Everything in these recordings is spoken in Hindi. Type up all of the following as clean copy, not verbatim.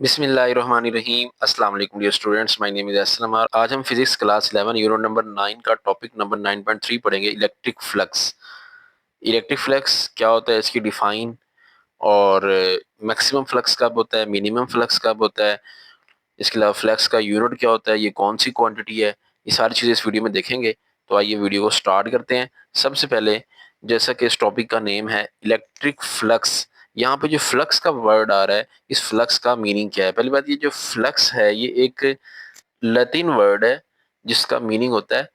बिस्मिल्लाहिर्रहमानिर्रहीम। अस्सलाम वालेकुम dear students, my name is Aslam और आज हम फिजिक्स क्लास 11 यूनिट नंबर 9 का टॉपिक नंबर 9.3 पढ़ेंगे, इलेक्ट्रिक फ्लक्स। इलेक्ट्रिक फ्लक्स क्या होता है, इसकी डिफाइन, और मैक्सिमम फ्लक्स कब होता है, मिनिमम फ्लक्स कब होता है, इसके अलावा फ्लक्स का यूनिट क्या होता है, ये कौन सी क्वांटिटी है, ये सारी चीज़ें इस वीडियो में देखेंगे। तो आइए वीडियो को स्टार्ट करते हैं। सबसे पहले, जैसा कि इस टॉपिक का नेम है इलेक्ट्रिक फ्लक्स, यहाँ पे जो फ्लक्स का वर्ड आ रहा है, इस फ्लक्स का मीनिंग क्या है। पहली बात, ये जो फ्लक्स है ये एक लैटिन वर्ड है जिसका मीनिंग होता है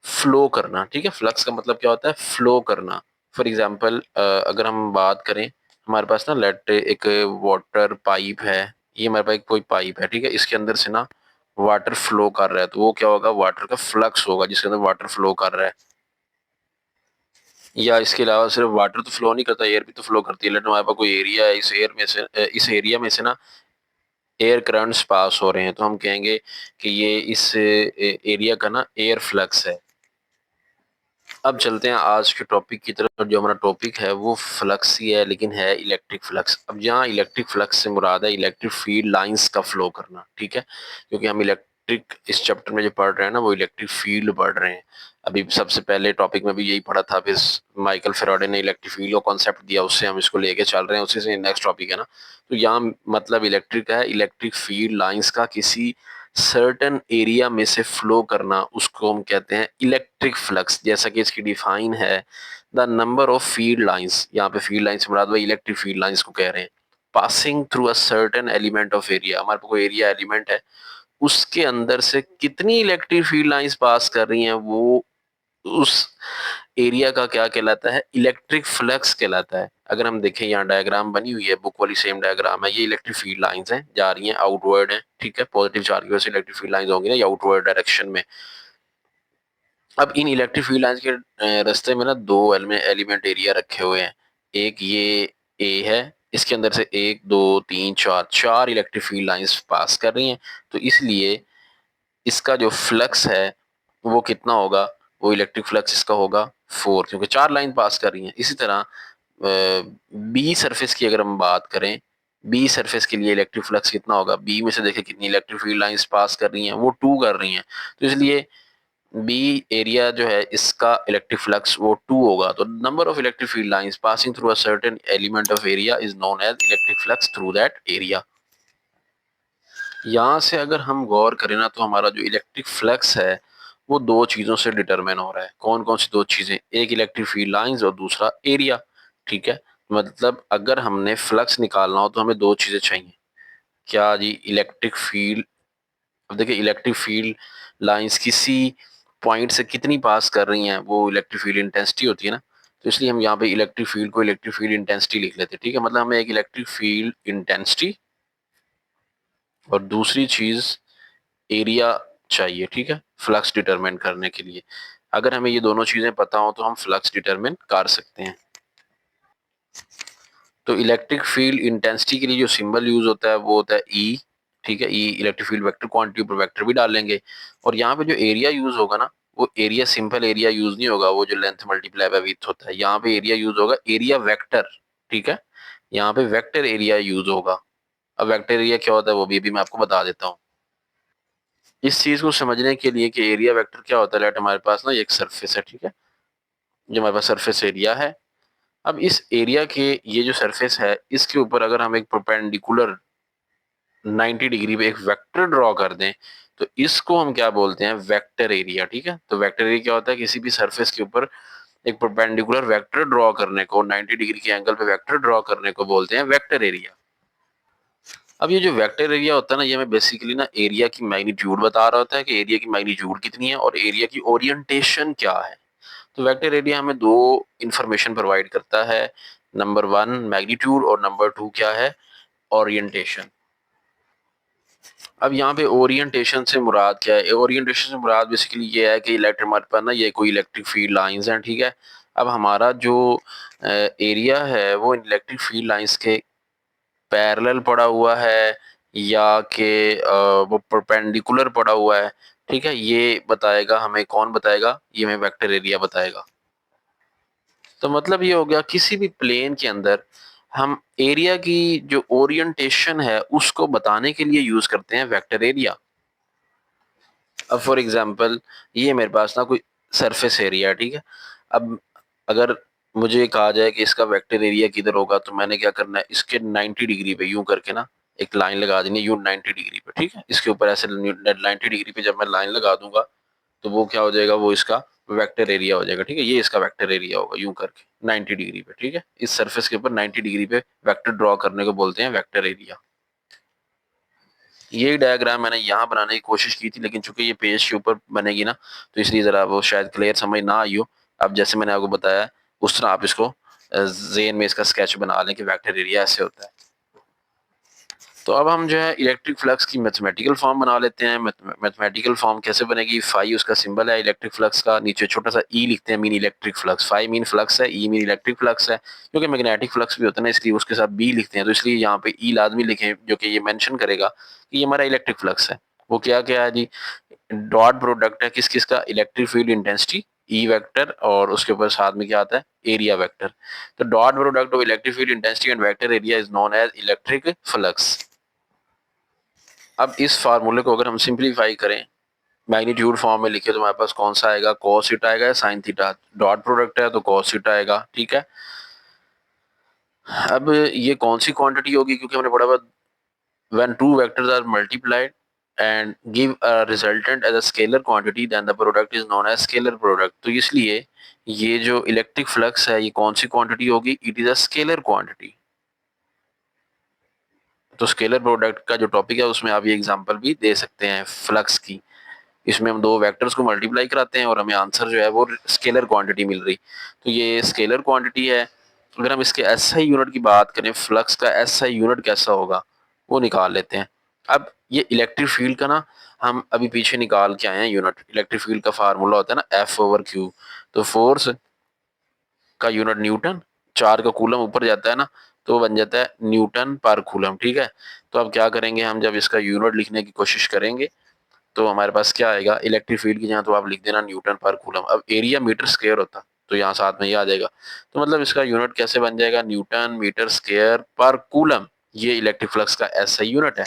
फ्लो करना। ठीक है, फ्लक्स का मतलब क्या होता है, फ्लो करना। फॉर एग्जाम्पल, अगर हम बात करें, हमारे पास ना लेट एक वाटर पाइप है, ये हमारे पास कोई पाइप है, ठीक है, इसके अंदर से ना वाटर फ्लो कर रहा है, तो वो क्या होगा, वाटर का फ्लक्स होगा जिसके अंदर वाटर फ्लो कर रहा है। या इसके अलावा सिर्फ वाटर तो फ्लो नहीं करता, एयर भी तो फ्लो करती है। लेकिन हमारे पास कोई एरिया है, इस एरिया में से ना एयर करंट्स पास हो रहे हैं, तो हम कहेंगे कि ये इस एरिया का ना एयर फ्लक्स है। अब चलते हैं आज के टॉपिक की तरफ। जो हमारा टॉपिक है वो फ्लक्स ही है, लेकिन है इलेक्ट्रिक फ्लक्स। अब यहाँ इलेक्ट्रिक फ्लक्स से मुराद है इलेक्ट्रिक फील्ड लाइंस का फ्लो करना। ठीक है, क्योंकि हम इलेक्ट्रिक इस चैप्टर में जो पढ़ रहे हैं ना, वो इलेक्ट्रिक फील्ड पढ़ रहे हैं। अभी सबसे पहले टॉपिक में भी यही पढ़ा था, फिर माइकल फेराडे ने इलेक्ट्रिक फील्ड का कॉन्सेप्ट दिया, उससे हम इसको लेके चल रहे हैं, उसी से नेक्स्ट टॉपिक है ना। तो यहाँ मतलब इलेक्ट्रिक है, इलेक्ट्रिक फील्ड लाइंस का किसी सर्टेन एरिया में से फ्लो करना, उसको हम कहते हैं इलेक्ट्रिक फ्लक्स। जैसा कि इसकी डिफाइन है, the number of field lines, यहाँ पे फील्ड लाइंस मुराद भाई इलेक्ट्रिक फील्ड लाइंस को कह रहे हैं, passing through a certain element of area. हमारे पास कोई एरिया एलिमेंट है, उसके अंदर से कितनी इलेक्ट्रिक फील्ड लाइंस पास कर रही हैं, वो उस एरिया का क्या कहलाता है, इलेक्ट्रिक फ्लक्स कहलाता है। अगर हम देखें, यहाँ डायग्राम बनी हुई है, बुक वाली सेम डायग्राम है, ये इलेक्ट्रिक फील्ड लाइंस हैं, जा रही हैं आउटवर्ड है। ठीक है, पॉजिटिव चार्ज की वजह से इलेक्ट्रिक फील्ड लाइंस होंगी ना, ये आउटवर्ड डायरेक्शन में। अब इन इलेक्ट्रिक फील्ड लाइंस के रास्ते में ना दो एलिमेंट एरिया रखे हुए हैं। एक ये ए है, इसके अंदर से एक दो तीन चार चार इलेक्ट्रिक फील्ड लाइंस पास कर रही हैं। तो इसलिए इसका जो फ्लक्स है वो कितना होगा, वो इलेक्ट्रिक फ्लक्स इसका होगा 4, क्योंकि चार लाइन पास कर रही हैं। इसी तरह बी सरफेस की अगर हम बात करें, बी सरफेस के लिए इलेक्ट्रिक फ्लक्स कितना होगा, बी में से देखिए कितनी इलेक्ट्रिक फील्ड लाइंस पास कर रही हैं, वो 2 कर रही हैं। तो इसलिए बी एरिया जो है इसका इलेक्ट्रिक फ्लक्स वो 2 होगा। तो number of electric field lines passing through a certain element of area is known as electric flux through that area. यहाँ से अगर हम गौर करें ना, तो हमारा जो इलेक्ट्रिक फ्लक्स है वो दो चीज़ों से डिटरमाइन हो रहा है। कौन कौन सी दो चीज़ें, एक इलेक्ट्रिक फील्ड लाइंस और दूसरा एरिया। ठीक है, मतलब अगर हमने फ्लक्स निकालना हो तो हमें दो चीज़ें चाहिए। क्या जी, इलेक्ट्रिक फील्ड। अब देखिए, इलेक्ट्रिक फील्ड लाइंस किसी पॉइंट से कितनी पास कर रही हैं, वो इलेक्ट्रिक फील्ड इंटेंसिटी होती है ना। तो इसलिए हम यहाँ पे इलेक्ट्रिक फील्ड को इलेक्ट्रिक फील्ड इंटेंसिटी लिख लेते हैं। ठीक है, मतलब हमें एक इलेक्ट्रिक फील्ड इंटेंसिटी और दूसरी चीज़ एरिया चाहिए। ठीक है, फ्लक्स डिटरमाइन करने के लिए अगर हमें ये दोनों चीजें पता हो तो हम फ्लक्स डिटरमाइन कर सकते हैं। तो इलेक्ट्रिक फील्ड इंटेंसिटी के लिए जो सिंबल यूज होता है वो होता है ई। ठीक है, ई इलेक्ट्रिक फील्ड वेक्टर क्वांटिटी पर वेक्टर भी डालेंगे। और यहाँ पे जो एरिया यूज होगा ना, वो एरिया सिंपल एरिया यूज नहीं होगा, वो जो लेंथ मल्टीप्लाई बाय विड्थ होता है, यहाँ पे एरिया यूज होगा एरिया वेक्टर। ठीक है, यहाँ पे वेक्टर एरिया यूज होगा। अब वेक्टर एरिया क्या होता है वो भी मैं आपको बता देता हूँ। इस चीज को समझने के लिए कि एरिया वेक्टर क्या होता है, लेट हमारे पास ना एक सरफेस है। ठीक है, जो हमारे पास सरफेस एरिया है। अब इस एरिया के ये जो सरफेस है, इसके ऊपर अगर हम एक परपेंडिकुलर 90 डिग्री पे एक वेक्टर ड्रॉ कर दें, तो इसको हम क्या बोलते हैं, वेक्टर एरिया। ठीक है, तो वेक्टर एरिया क्या होता है, किसी भी सरफेस के ऊपर एक परपेंडिकुलर वेक्टर ड्रॉ करने को, 90 डिग्री के एंगल पे वेक्टर ड्रॉ करने को बोलते हैं वेक्टर एरिया। अब ये जो वेक्टर एरिया होता है ना, ये हमें बेसिकली ना एरिया की मैग्नीट्यूड बता रहा होता है कि एरिया की मैग्नीट्यूड कितनी है और एरिया की ओरिएंटेशन क्या है। तो वेक्टर एरिया हमें दो इंफॉर्मेशन प्रोवाइड करता है, नंबर 1 मैग्नीट्यूड और नंबर 2 क्या है, ओरिएंटेशन। अब यहाँ पे ओरिएंटेशन से मुराद क्या है, ओरिएंटेशन से मुराद बेसिकली ये है कि इलेक्ट्रिक हमारे पास ना ये कोई इलेक्ट्रिक फील्ड लाइंस हैं। ठीक है, अब हमारा जो एरिया है वो इलेक्ट्रिक फील्ड लाइंस के पैरेलल पड़ा हुआ है या कि वो परपेंडिकुलर पड़ा हुआ है। ठीक है, ये बताएगा हमें, कौन बताएगा, ये हमें वेक्टर एरिया बताएगा। तो मतलब ये हो गया, किसी भी प्लेन के अंदर हम एरिया की जो ओरिएंटेशन है उसको बताने के लिए यूज करते हैं वेक्टर एरिया। अब फॉर एग्जांपल ये मेरे पास ना कोई सरफेस एरिया है, ठीक है। अब अगर मुझे कहा जाए कि इसका वेक्टर एरिया किधर होगा, तो मैंने क्या करना है, इसके 90 डिग्री पे यूं करके ना एक लाइन लगा देनी है, यूं 90 डिग्री पे, ठीक है। इसके ऊपर ऐसे 90 डिग्री पे जब मैं लाइन लगा दूंगा तो वो क्या हो जाएगा, वो इसका वेक्टर एरिया हो जाएगा, ठीक है। ये इसका वेक्टर एरिया होगा यूं करके 90 डिग्री पे, ठीक है। इस सरफेस के ऊपर 90 डिग्री पे वेक्टर ड्रॉ करने को बोलते हैं वेक्टर एरिया। ये डायग्राम मैंने यहाँ बनाने की कोशिश की थी, लेकिन चूंकि ये पेज के ऊपर बनेगी ना, तो इसलिए ज़रा वो शायद क्लियर समझ ना आई हो। अब जैसे मैंने आपको बताया उस तरह आप इसको ज़हन में इसका स्केच बना लें कि वेक्टर एरिया ऐसे होता है। तो अब हम जो है इलेक्ट्रिक फ्लक्स की मैथमेटिकल फॉर्म बना लेते हैं। मैथमेटिकल फॉर्म कैसे बनेगी, फाई उसका सिंबल है इलेक्ट्रिक फ्लक्स का, नीचे छोटा सा ई लिखते हैं, mean electric flux. Phi mean flux है, ई मीन इलेक्ट्रिक फ्लक्स है, क्योंकि मैग्नेटिक फ्लक्स भी होता है ना, इसलिए उसके साथ बी लिखते हैं, तो इसलिए यहाँ पे ई लाजमी लिखें जो कि ये मेंशन करेगा कि ये हमारा इलेक्ट्रिक फ्लक्स है। वो क्या क्या है जी, डॉट प्रोडक्ट है किस किस का, electric field intensity E vector, और उसके ऊपर साथ में क्या आता है, एरिया वेक्टर। तो dot product of electric field intensity and vector area is known as electric flux. अब इस फार्मूले को अगर हम सिंप्लीफाई करें, मैग्नीट्यूड फॉर्म में लिखे, तो हमारे पास कौन सा आएगा, कॉस थीटा आएगा या साइन थीटा। डॉट प्रोडक्ट है तो कॉस थीटा आएगा, ठीक है। अब ये कौन सी क्वांटिटी होगी, क्योंकि हमने पढ़ा हुआ when two vectors are multiplied and give a resultant as a scalar quantity then the product is known as scalar product. तो इसलिए ये जो इलेक्ट्रिक फ्लक्स है ये कौन सी क्वांटिटी होगी, it is a scalar quantity. तो स्केलर प्रोडक्ट का जो टॉपिक है उसमें आप ये एग्जांपल भी दे सकते हैं फ्लक्स की। इसमें हम दो वेक्टर्स को मल्टीप्लाई कराते हैं और हमें आंसर जो है वो स्केलर क्वांटिटी मिल रही। तो ये स्केलर क्वांटिटी है। अगर हम इसके एसआई यूनिट की बात करें, फ्लक्स का एसआई यूनिट कैसा होगा वो निकाल लेते हैं। अब ये इलेक्ट्रिक फील्ड का ना हम अभी पीछे निकाल के आए हैं यूनिट। इलेक्ट्रिक फील्ड का फार्मूला होता है ना एफ ओवर क्यू। तो फोर्स का यूनिट न्यूटन, चार का कूलम ऊपर जाता है ना, तो वो बन जाता है न्यूटन पर कूलम, ठीक है। तो अब क्या करेंगे, हम जब इसका यूनिट लिखने की कोशिश करेंगे तो हमारे पास क्या आएगा, इलेक्ट्रिक फील्ड की जगह तो आप लिख देना न्यूटन पर कूलम। अब एरिया मीटर स्क्वायर होता तो यहाँ साथ में ये आ जाएगा। तो मतलब इसका यूनिट कैसे बन जाएगा, न्यूटन मीटर स्क्वायर पर कूलम। ये इलेक्ट्रिक फ्लक्स का ऐसा यूनिट है।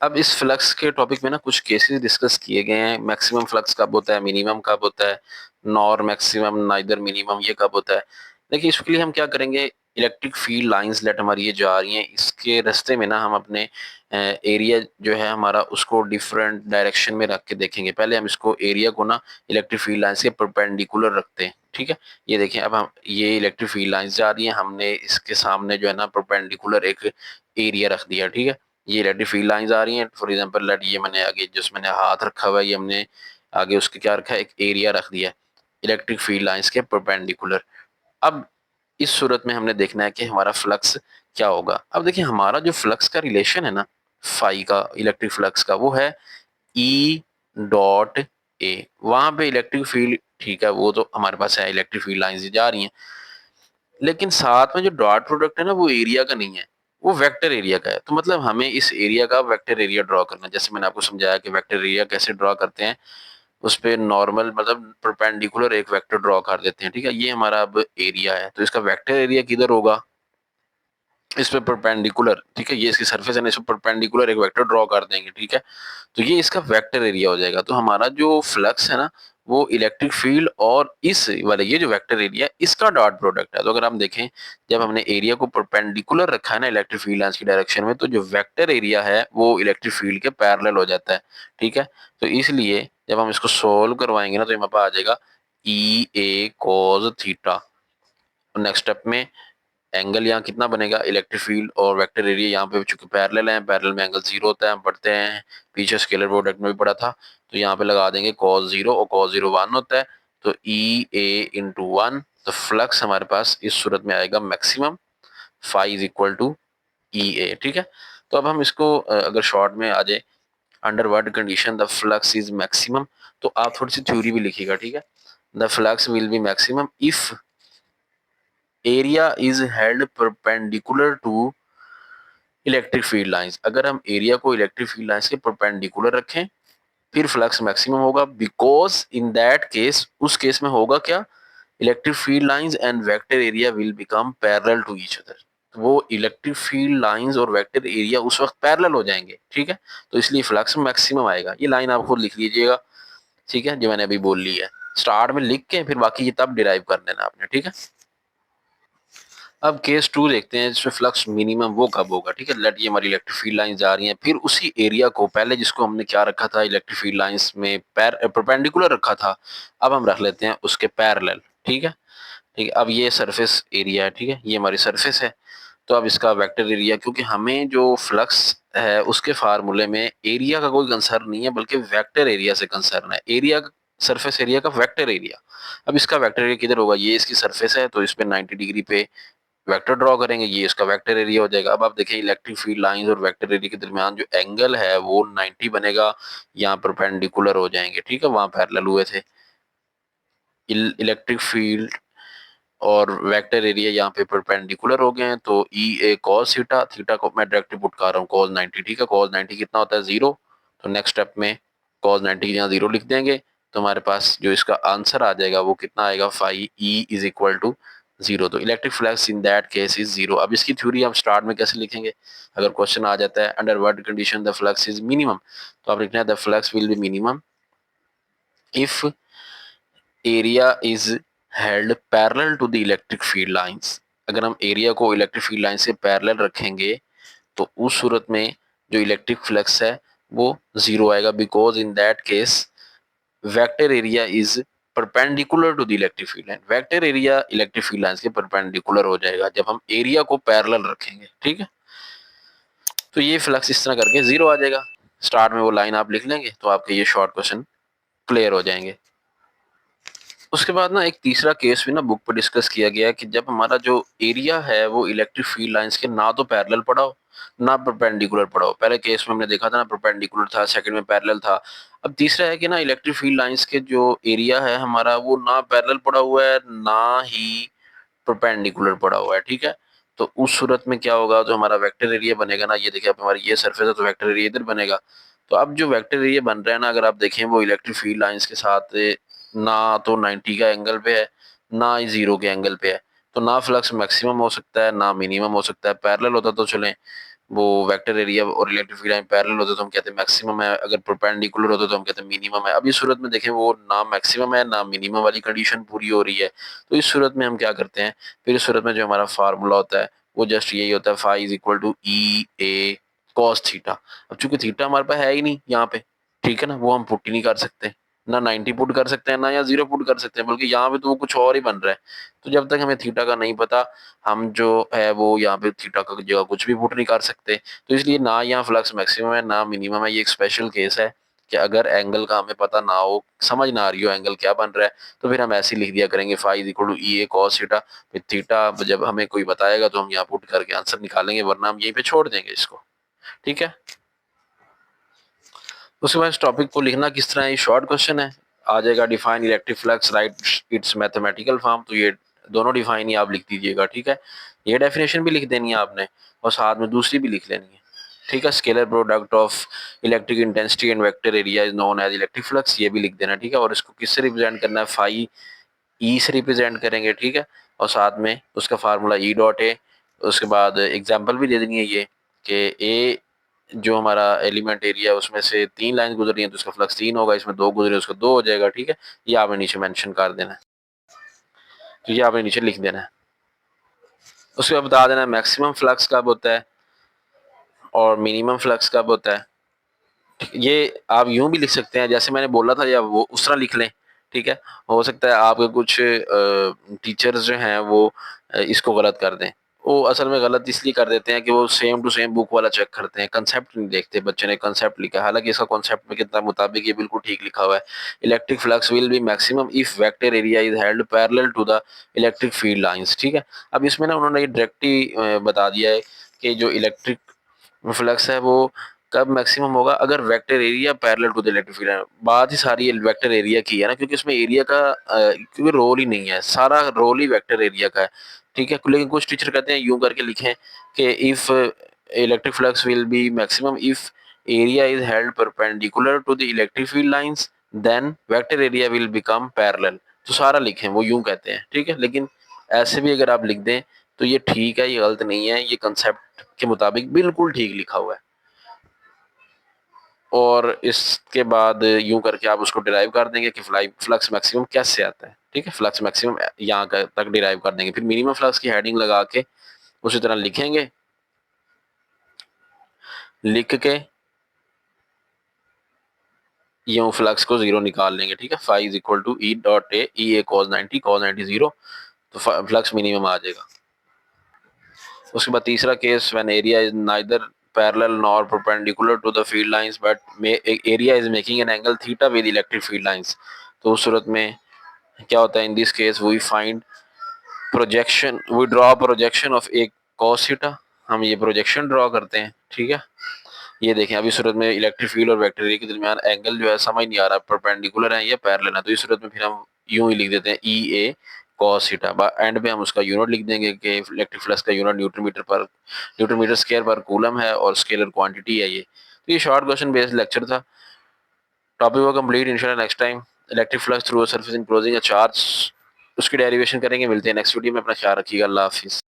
अब इस फ्लक्स के टॉपिक में ना कुछ केसेस डिस्कस किए गए हैं। मैक्सिमम फ्लक्स कब होता है, मिनिमम कब होता है, नॉर मैक्सिमम नाइदर मिनिमम, ये कब होता है। देखिए इसके लिए हम क्या करेंगे, इलेक्ट्रिक फील्ड लाइंस लेट हमारी ये जा रही हैं, इसके रास्ते में ना हम अपने एरिया जो है हमारा उसको डिफरेंट डायरेक्शन में रख के देखेंगे। पहले हम इसको एरिया को ना इलेक्ट्रिक फील्ड लाइंस के परपेंडिकुलर रखते हैं, ठीक है। ये देखें, अब हम ये इलेक्ट्रिक फील्ड लाइंस जा रही हैं, हमने इसके सामने जो है ना परपेंडिकुलर एक एरिया रख दिया, ठीक है। ये इलेक्ट्रिक फील्ड लाइंस आ रही हैं। फॉर एग्जांपल लेट, ये मैंने आगे जिस मैंने हाथ रखा हुआ है, ये हमने आगे उसके क्या रखा है, एक एरिया रख दिया है इलेक्ट्रिक फील्ड लाइंस के परपेंडिकुलर। अब इस सूरत में हमने देखना है कि हमारा फ्लक्स क्या होगा। अब देखिए हमारा जो फ्लक्स का रिलेशन है ना, फाई का इलेक्ट्रिक फ्लक्स का, वो है ई डॉट ए। वहां पे इलेक्ट्रिक फील्ड, ठीक है, वो तो हमारे पास है, इलेक्ट्रिक फील्ड लाइंस जा रही हैं, लेकिन साथ में जो डॉट प्रोडक्ट है ना वो एरिया का नहीं है, वो वेक्टर एरिया का है। तो मतलब हमें इस एरिया का वेक्टर एरिया ड्रॉ करना है। जैसे मैंने आपको समझाया कि वेक्टर एरिया कैसे ड्रॉ करते हैं, उस पे नॉर्मल मतलब परपेंडिकुलर एक वेक्टर ड्रॉ कर देते हैं, ठीक है। ये हमारा अब एरिया है, तो इसका वेक्टर एरिया किधर होगा, इस पे परपेंडिकुलर, ठीक है। ये इसकी सरफेस है ना, इस पे परपेंडिकुलर एक वेक्टर ड्रॉ कर देंगे, ठीक है। तो ये इसका वेक्टर एरिया हो जाएगा। तो हमारा जो फ्लक्स है ना वो इलेक्ट्रिक फील्ड और इस वाले ये जो वेक्टर एरिया है इसका डॉट प्रोडक्ट है। तो अगर हम देखें, जब हमने एरिया को परपेंडिकुलर रखा है ना इलेक्ट्रिक फील्ड लाइंस की डायरेक्शन में, तो जो वेक्टर एरिया है वो इलेक्ट्रिक फील्ड के पैरेलल हो जाता है, ठीक है। तो इसलिए जब हम इसको सोल्व करवाएंगे ना तो हमारे पास आ जाएगा ई A cos theta. Next step में एंगल यहाँ कितना बनेगा, इलेक्ट्रिक फील्ड और वेक्टर एरिया यहाँ पे चूंकि पैरेलल है, पैरेलल में एंगल जीरो होता है, हम पढ़ते हैं पीछे स्केलर प्रोडक्ट में भी पढ़ा था। तो यहाँ पे लगा देंगे cos जीरो, और cos जीरो 1 होता है, तो ई ए इंटू वन। तो फ्लक्स हमारे पास इस सूरत में आएगा maximum, phi is equal to E A, ठीक है। तो अब हम इसको अगर शॉर्ट में आ जाए, under what condition the flux is maximum, तो आप थोड़ी सी थ्योरी भी लिखिएगा, ठीक है। The flux will be maximum if area is held perpendicular to electric field lines. अगर हम एरिया को इलेक्ट्रिक फील्ड लाइंस के परपेंडिकुलर रखें फिर फ्लक्स मैक्सिमम होगा, बिकॉज इन दैट केस, उस केस में होगा क्या, electric field lines and vector area will become parallel to each other. वो इलेक्ट्रिक फील्ड लाइंस और वेक्टर एरिया उस वक्त पैरेलल हो जाएंगे, ठीक है। तो इसलिए फ्लक्स मैक्सिमम आएगा। ये लाइन आप खुद लिख लीजिएगा, ठीक है, जो मैंने अभी बोल ली है। स्टार्ट में लिख के फिर बाकी ये तब डिराइव कर लेना आपने, ठीक है। अब केस 2 देखते हैं, जिसमें फ्लक्स मिनिमम वो कब होगा, ठीक है। लेट ये हमारी इलेक्ट्रिक फील्ड लाइन जा रही हैं, फिर उसी एरिया को पहले जिसको हमने क्या रखा था इलेक्ट्रिक फील्ड लाइंस में परपेंडिकुलर रखा था, अब हम रख लेते हैं उसके पैरेलल, ठीक है। ठीक है, अब ये सरफेस एरिया है, ठीक है, ये हमारी सरफेस है। तो अब इसका वेक्टर एरिया, क्योंकि हमें जो फ्लक्स है उसके फार्मूले में एरिया का कोई कंसर्न नहीं है, बल्कि वेक्टर एरिया से कंसर्न है। एरिया, सरफेस एरिया का वेक्टर एरिया। अब इसका वेक्टर एरिया किधर होगा, ये इसकी सरफेस है तो इस पे 90 डिग्री पे वेक्टर ड्रॉ करेंगे, ये इसका वेक्टर एरिया हो जाएगा। अब आप देखें इलेक्ट्रिक फील्ड लाइंस और वेक्टर एरिया के दरमियान जो एंगल है वो 90 बनेगा, यहाँ परपेंडिकुलर हो जाएंगे, ठीक है, वहां पैरेलल हुए थे। इलेक्ट्रिक फील्ड और वेक्टर एरिया यहाँ पे परपेंडिकुलर हो गए हैं, तो E A cos theta, theta को मैं डायरेक्टली पुट कर रहा हूँ कॉस 90, ठीक है। कॉस 90 कितना होता है, 0। तो नेक्स्ट स्टेप में कॉस 90 यहाँ 0 लिख देंगे, तो हमारे पास जो इसका आंसर आ जाएगा वो कितना आएगा, phi E is equal to 0। तो electric flux in that case is 0। अब इसकी थ्योरी हम स्टार्ट में कैसे लिखेंगे, अगर क्वेश्चन आ जाता है under what condition the flux is minimum, तो आप लिखना है the flux will be minimum if area is held parallel to the electric field lines. अगर हम एरिया को इलेक्ट्रिक फील्ड लाइन से पैरेलल रखेंगे तो उस सूरत में जो इलेक्ट्रिक फ्लक्स है वो 0 आएगा, because in that case vector area is perpendicular to the electric field line. Vector area electric field line के परपेंडिकुलर हो जाएगा जब हम एरिया को पैरेलल रखेंगे, ठीक है। तो ये फ्लक्स इस तरह करके 0 आ जाएगा। स्टार्ट में वो लाइन आप लिख लेंगे तो आपके ये शॉर्ट क्वेश्चन क्लियर हो जाएंगे। उसके बाद ना एक तीसरा केस भी ना बुक पर डिस्कस किया गया कि जब हमारा जो एरिया है वो इलेक्ट्रिक फील्ड लाइंस के ना तो पैरेलल पड़ा हो ना परपेंडिकुलर पड़ा हो। पहले केस में हमने देखा था ना परपेंडिकुलर था, सेकंड में पैरेलल था। अब तीसरा है कि ना इलेक्ट्रिक फील्ड लाइंस के जो एरिया है हमारा वो ना पैरेलल पड़ा हुआ है ना ही परपेंडिकुलर पड़ा हुआ है, ठीक है। तो उस सूरत में क्या होगा, जो हमारा वेक्टर एरिया बनेगा ना, ये देखिए अब हमारी ये सरफेस है तो वेक्टर एरिया इधर बनेगा। तो अब जो वेक्टर एरिया बन रहा है ना, अगर आप देखें वो इलेक्ट्रिक फील्ड लाइंस के साथ ना तो 90 का एंगल पे है ना ही 0 के एंगल पे है। तो ना फ्लक्स मैक्सिमम हो सकता है ना मिनिमम हो सकता है। पैरेलल होता तो चलें, वो वेक्टर एरिया और इलेक्ट्रिक फील्ड लाइन पैरेलल होते तो हम कहते हैं मैक्सिमम है, अगर परपेंडिकुलर होते तो हम कहते हैं मिनिमम है। अब इस सूरत में देखें वो ना मैक्सिमम है ना मिनिमम वाली कंडीशन पूरी हो रही है। तो इस सूरत में हम क्या करते हैं, फिर इस सूरत में जो हमारा फार्मूला होता है वो जस्ट यही होता है, phi is equal to E A cos theta. अब चूंकि थीटा हमारे पास है ही नहीं यहाँ पे, ठीक है ना, वो हम पुट ही नहीं कर सकते, ना 90 पुट कर सकते हैं ना या 0 पुट कर सकते हैं, बल्कि यहाँ पे तो वो कुछ और ही बन रहा है। तो जब तक हमें थीटा का नहीं पता, हम जो है वो यहाँ पे थीटा का जगह कुछ भी पुट नहीं कर सकते। तो इसलिए ना यहाँ फ्लक्स मैक्सिमम है ना मिनिमम है। ये एक स्पेशल केस है कि अगर एंगल का हमें पता ना हो, समझ ना आ रही हो एंगल क्या बन रहा है, तो फिर हम ऐसे लिख दिया करेंगे phi is equal to E A cos theta. फिर थीटा जब हमें कोई बताएगा तो हम यहाँ पुट करके आंसर निकालेंगे, वरना हम यहीं पे छोड़ देंगे इसको, ठीक है। उसके बाद इस टॉपिक को लिखना किस तरह है, ये शॉर्ट क्वेश्चन है। आ जाएगा define electric flux right it's mathematical form. तो ये दोनों डिफाइन ही आप लिख दीजिएगा, ठीक है। ये डेफिनेशन भी लिख देनी है आपने और साथ में दूसरी भी लिख लेनी है, ठीक है। Scalar product of electric intensity and vector area is known as electric flux, ये भी लिख देना, ठीक है। और इसको किससे रिप्रेजेंट करना है, फाई ई से रिप्रेजेंट करेंगे, ठीक है। और साथ में उसका फार्मूला ई डॉट है। उसके बाद एग्जाम्पल भी दे देनी है ये कि ए जो हमारा एलिमेंट एरिया है उसमें से 3 लाइन गुजर रही है तो उसका फ्लक्स 3 होगा, इसमें 2 गुजरे उसका 2 हो जाएगा, ठीक है। ये आपने नीचे मेंशन कर देना है, तो ये आपने नीचे लिख देना है। उसके बाद बता देना मैक्सिमम फ्लक्स कब होता है और मिनिमम फ्लक्स कब होता है। ये आप यूं भी लिख सकते हैं जैसे मैंने बोला था, या वो उस तरह लिख लें, ठीक है। हो सकता है आपके कुछ टीचर्स जो हैं वो इसको गलत कर दें। वो असल में गलत इसलिए कर देते हैं कि वो सेम टू सेम बुक वाला चेक करते हैं, कंसेप्ट नहीं देखते। बच्चे ने कंसेप्ट लिखा है, हालांकि इसका कंसेप्ट में कितना मुताबिक ये बिल्कुल ठीक लिखा हुआ है। Electric flux will be maximum if vector area is held parallel to the electric field lines, ठीक है। अब इसमें ना उन्होंने ये डायरेक्ट ही बता दिया है कि जो इलेक्ट्रिक फ्लक्स है वो कब मैक्सिमम होगा, अगर vector area parallel to the electric field है। बात ही सारी वेक्टर एरिया की है ना, क्योंकि इसमें एरिया का क्योंकि रोल ही नहीं है, सारा रोल ही वेक्टर एरिया का है, ठीक है। लेकिन कुछ टीचर कहते हैं यूं करके लिखें कि if electric flux will be maximum if area is held perpendicular to the electric field lines then vector area will become parallel. तो सारा लिखें, वो यूं कहते हैं, ठीक है। लेकिन ऐसे भी अगर आप लिख दें तो ये ठीक है, ये गलत नहीं है, ये कंसेप्ट के मुताबिक बिल्कुल ठीक लिखा हुआ है। और इसके बाद यूं करके आप उसको डिराइव कर देंगे कि फ्लक्स मैक्सिमम कैसे आता है, ठीक है। फ्लक्स मैक्सिमम यहाँ तक डिराइव कर देंगे, फिर मिनिमम फ्लक्स की हेडिंग लगा के उसी तरह लिखेंगे। लिख के यूं फ्लक्स को जीरो निकाल लेंगे, ठीक है। Phi is equal to E dot A, E A cos 90 zero, तो फ्लक्स मिनिमम आ जाएगा। उसके बाद तीसरा case, when area is neither parallel nor perpendicular to the field lines but area is making an angle theta with electric field lines, तो उस सूरत में क्या होता है, in this case we find projection, we draw projection of A cos theta, हम ये प्रोजेक्शन ड्रॉ करते हैं, ठीक है। ये देखें, अभी सूरत में इलेक्ट्रिक फील्ड और वेक्टर एरिया के दरमियान एंगल जो है समझ नहीं आ रहा, परपेंडिकुलर है या पैरेलल है, तो इस सूरत में फिर हम यूं ही लिख देते हैं ई ए कॉस थीटा। एंड में हम उसका यूनिट लिख देंगे कि इलेक्ट्रिक फ्लक्स का यूनिट न्यूटन मीटर स्क्वायर पर कूलम है और स्केलर क्वांटिटी है ये। तो ये शॉर्ट क्वेश्चन बेस्ड लेक्चर था। टॉपिक वो कंप्लीट, इंशाल्लाह next time electric flux through a surface enclosing a charge, उसकी डेरिवेशन करेंगे। मिलते हैं नेक्स्ट वीडियो में, अपना ख्याल रखिएगा, अल्लाह हाफिज़।